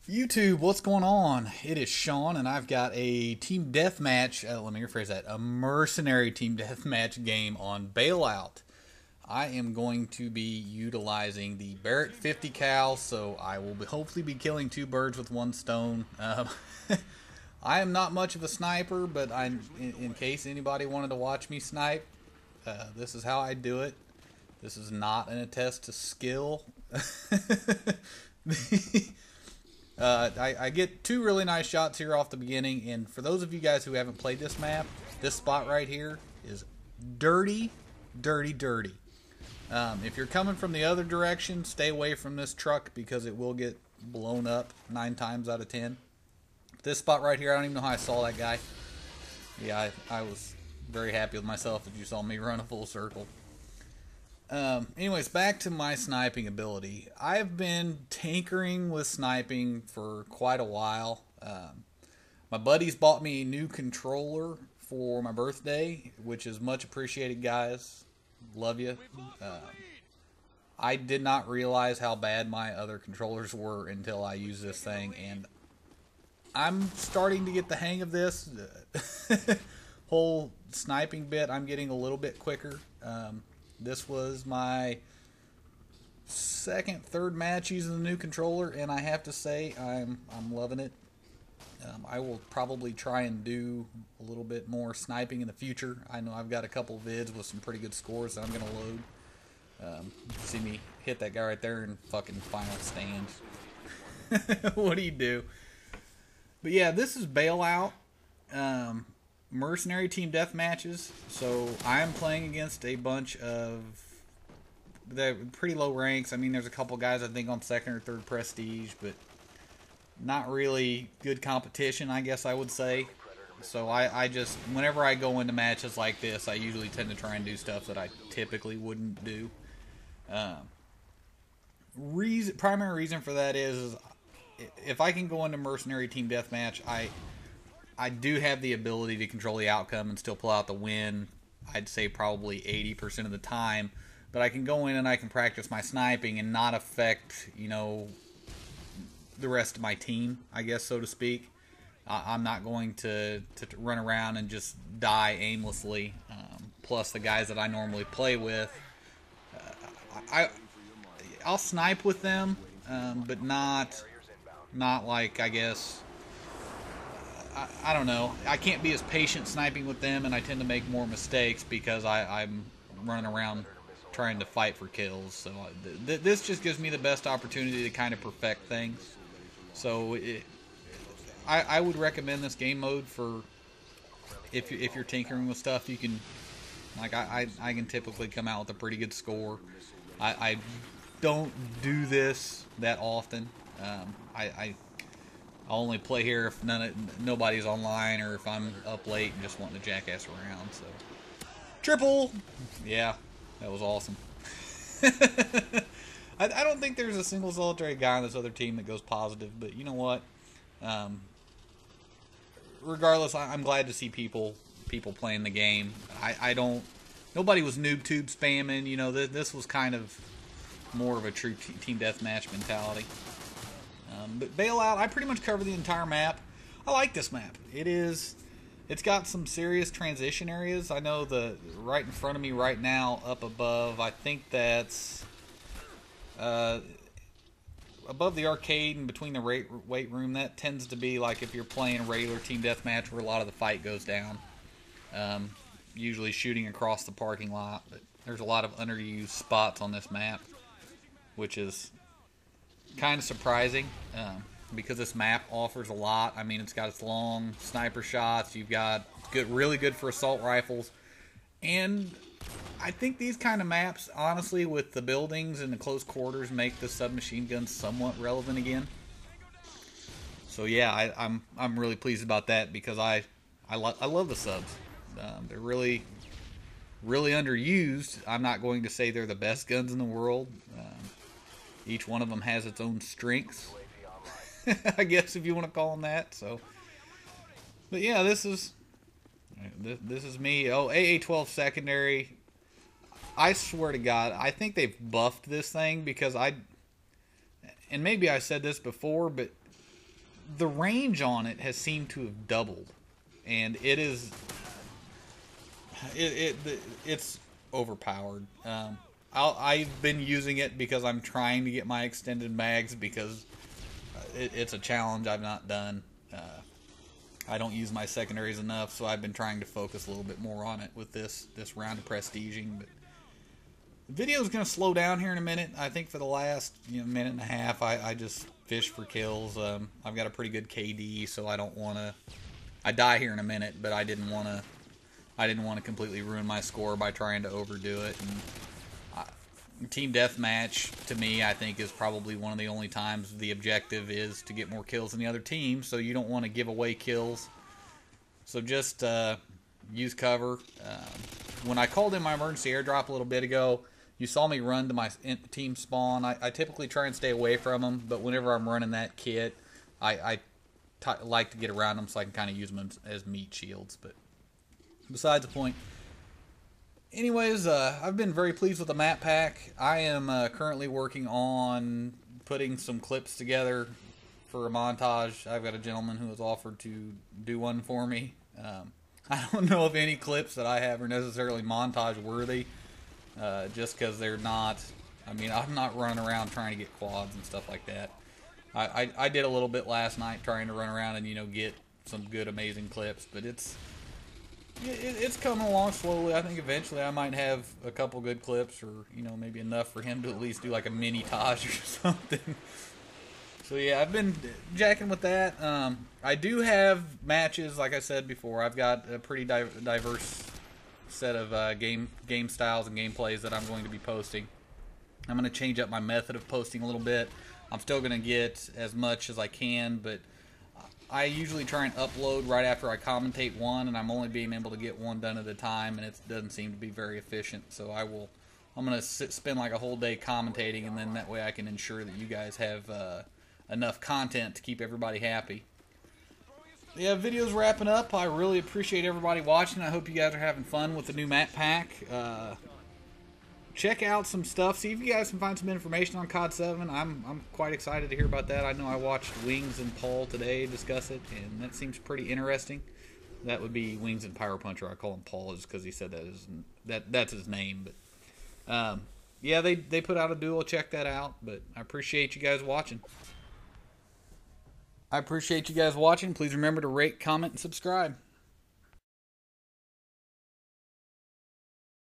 YouTube, what's going on? It is Sean, and I've got a team deathmatch. Let me rephrase that: a mercenary team deathmatch game on Bailout. I am going to be utilizing the Barrett 50 cal, so I will hopefully be killing two birds with one stone. I am not much of a sniper, but in case anybody wanted to watch me snipe, this is how I do it. This is not an attest to skill. I get two really nice shots here off the beginning, and for those of you guys who haven't played this map, this spot right here is dirty, dirty, dirty. If you're coming from the other direction, stay away from this truck because it will get blown up 9 times out of 10. This spot right here, I don't even know how I saw that guy. Yeah, I was very happy with myself that you saw me run a full circle. Anyways, back to my sniping ability. I've been tinkering with sniping for quite a while. My buddies bought me a new controller for my birthday, which is much appreciated, guys. Love you. I did not realize how bad my other controllers were until I used this thing, and I'm starting to get the hang of this whole sniping bit. I'm getting a little bit quicker. This was my third match using the new controller, and I have to say I'm loving it. I will probably try and do a little bit more sniping in the future. I know I've got a couple vids with some pretty good scores that I'm going to load. See me hit that guy right there in fucking final stand. What do you do? But yeah, this is Bailout. Mercenary team death matches. So I am playing against a bunch of the pretty low ranks. I mean, there's a couple guys I think on 2nd or 3rd prestige, but not really good competition, I guess I would say. So I just, whenever I go into matches like this, I usually tend to try and do stuff that I typically wouldn't do. Primary reason for that is if I can go into mercenary team deathmatch, I do have the ability to control the outcome and still pull out the win. I'd say probably 80% of the time. But I can go in and I can practice my sniping and not affect, you know, the rest of my team, I guess, so to speak. I'm not going to run around and just die aimlessly. Plus, the guys that I normally play with, I'll snipe with them, but not like, I guess, I don't know. I can't be as patient sniping with them, and I tend to make more mistakes because I'm running around trying to fight for kills. So this just gives me the best opportunity to kind of perfect things. So I would recommend this game mode for if you're tinkering with stuff. You can, like, I can typically come out with a pretty good score. I don't do this that often. I'll only play here if nobody's online or if I'm up late and just wanting to jackass around. So triple, yeah, that was awesome. I don't think there's a single solitary guy on this other team that goes positive, but you know what? Regardless, I'm glad to see people playing the game. Nobody was noob tube spamming. You know, this was kind of more of a true team deathmatch mentality. But Bailout, I pretty much cover the entire map. I like this map. It's got some serious transition areas. I know right in front of me right now, up above, I think that's above the arcade and between the weight room. That tends to be like if you're playing a regular team deathmatch where a lot of the fight goes down. Usually shooting across the parking lot, but there's a lot of underused spots on this map, which is kind of surprising because this map offers a lot. I mean, it's got its long sniper shots. You've got really good for assault rifles, and I think these kind of maps, honestly, with the buildings and the close quarters, make the submachine guns somewhat relevant again. So yeah, I'm really pleased about that because I love the subs. They're really underused. I'm not going to say they're the best guns in the world. Each one of them has its own strengths, I guess, if you want to call them that. So, but yeah, this is me. Oh, AA-12 secondary. I swear to God, I think they've buffed this thing because and maybe I said this before, but the range on it has seemed to have doubled, and it's overpowered. I've been using it because I'm trying to get my extended mags, because it's a challenge I've not done. I don't use my secondaries enough, so I've been trying to focus a little bit more on it with this round of prestiging. But the video is going to slow down here in a minute. I think for the last minute and a half, I just fish for kills. I've got a pretty good KD, so I don't want to. I die here in a minute, but I didn't want to completely ruin my score by trying to overdo it. And team deathmatch, to me, I think is probably one of the only times the objective is to get more kills than the other team. So you don't want to give away kills. So just use cover. When I called in my emergency airdrop a little bit ago, you saw me run to my team spawn. I typically try and stay away from them, but whenever I'm running that kit, I like to get around them so I can kind of use them as meat shields. But besides the point. Anyways, I've been very pleased with the map pack. I am currently working on putting some clips together for a montage. I've got a gentleman who has offered to do one for me. I don't know if any clips that I have are necessarily montage worthy, just because they're not. I mean, I'm not running around trying to get quads and stuff like that. I did a little bit last night trying to run around and get some good, amazing clips, but it's coming along slowly. I think eventually I might have a couple good clips, or maybe enough for him to at least do like a mini Taj or something. So yeah, I've been jacking with that. I do have matches, like I said before. I've got a pretty diverse set of game styles and gameplays that I'm going to be posting. I'm going to change up my method of posting a little bit. I'm still going to get as much as I can, but I usually try and upload right after I commentate one, and I'm only being able to get one done at a time, and it doesn't seem to be very efficient. So I'm going to spend like a whole day commentating, and then that way I can ensure that you guys have enough content to keep everybody happy. Yeah, video's wrapping up. I really appreciate everybody watching. I hope you guys are having fun with the new map pack. Check out some stuff. See if you guys can find some information on COD 7. I'm quite excited to hear about that. I know I watched Wings and Paul today discuss it, and that seems pretty interesting. That would be Wings and Pyro Puncher. I call him Paul just because he said that's his name. But yeah, they put out a duel. Check that out. But I appreciate you guys watching. Please remember to rate, comment, and subscribe.